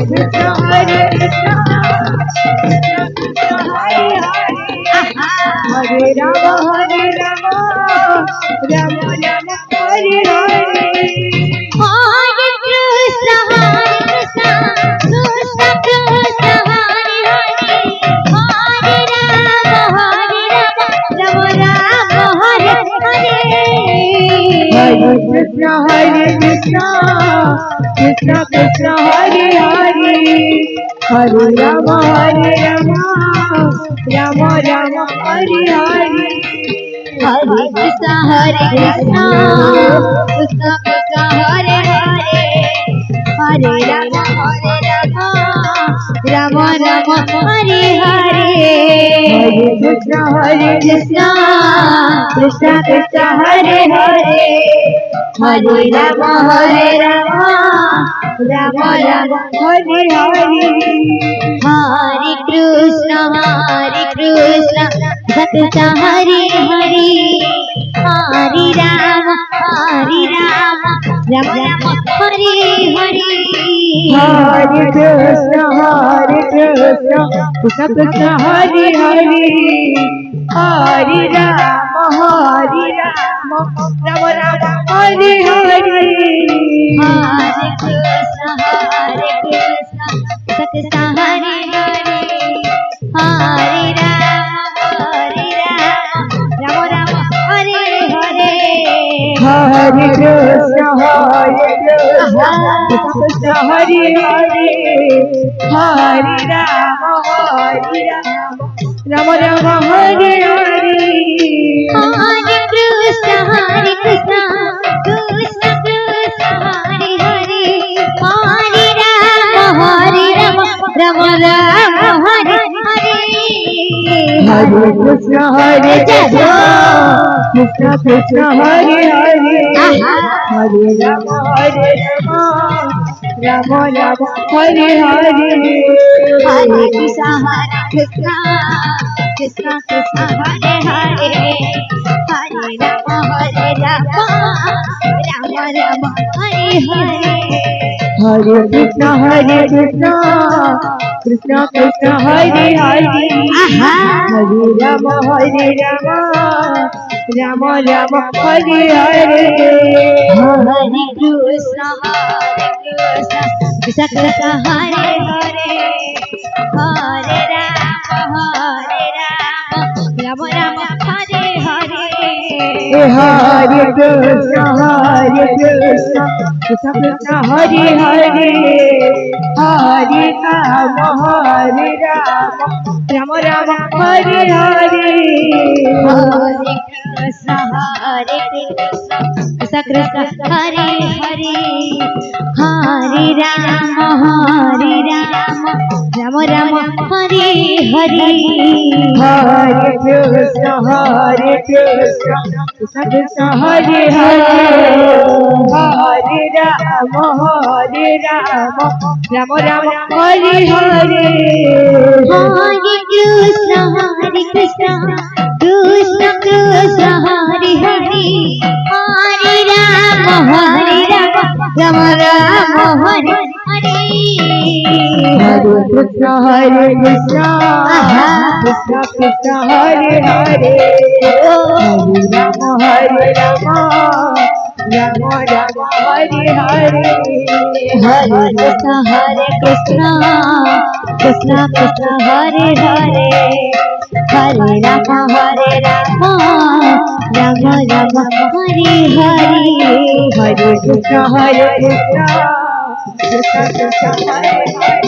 Krishna Hare Krishna Krishna Krishna Hare Hare Hare Rama Rama Rama Hare Hare Hare Krishna Krishna Krishna Hare Hare Hare Rama Rama Rama Hare Hare Hare Krishna Krishna Krishna Hare Hare Hare Rama Rama Rama Hare Hare Hare Krishna Krishna Krishna Hare Hare Hare Rama Rama Rama Hare Hare Hare Krishna Krishna Krishna Hare Hare Hare Rama Rama Rama Hare Hare Hare Krishna Krishna Hare Hare Hare Rama Rama Rama Hare Hare Hare Krishna Krishna Krishna Hare Hare Hare Rama Rama Rama Hare Hare Hare Krishna Krishna Hare Hare Hare Rama Rama Hare Hare Hare Krishna Krishna Hare Hare Hare Rama Rama Rama Hare Hare Hare Krishna Krishna Hare Hare Hare Rama Rama Rama Hare Hare Hare Krishna Krishna Hare Hare Hare Rama Rama Rama Hare Hare Hare Krishna Krishna Krishna Hare Hare Hare Rama Rama Rama Hare Hare Hare Krishna Krishna Krishna Hare Hare Hare Rama Rama Rama Hare Hare Hare Krishna Krishna Krishna Hare Hare Hare Rama Rama Rama Hare Hare Hare Krishna Krishna Krishna Hare Hare Hare Rama Rama Rama Hare Hare Hare Krishna Krishna Krishna Hare Hare Hare Rama Rama Rama Hare Hare Hare Krishna Krishna Krishna Hare Hare Hare Rama Rama Rama Hare Hare Hare Krishna Krishna Krishna Hare Hare Hare Rama Rama Rama Hare Hare Hare Krishna Krishna Krishna Hare Hare Hare Rama Rama Rama Hare Hare Hare Krishna Krishna Hare Hare Hare Rama Rama Rama Hare Hare Hare Krishna Krishna Krishna Hare Hare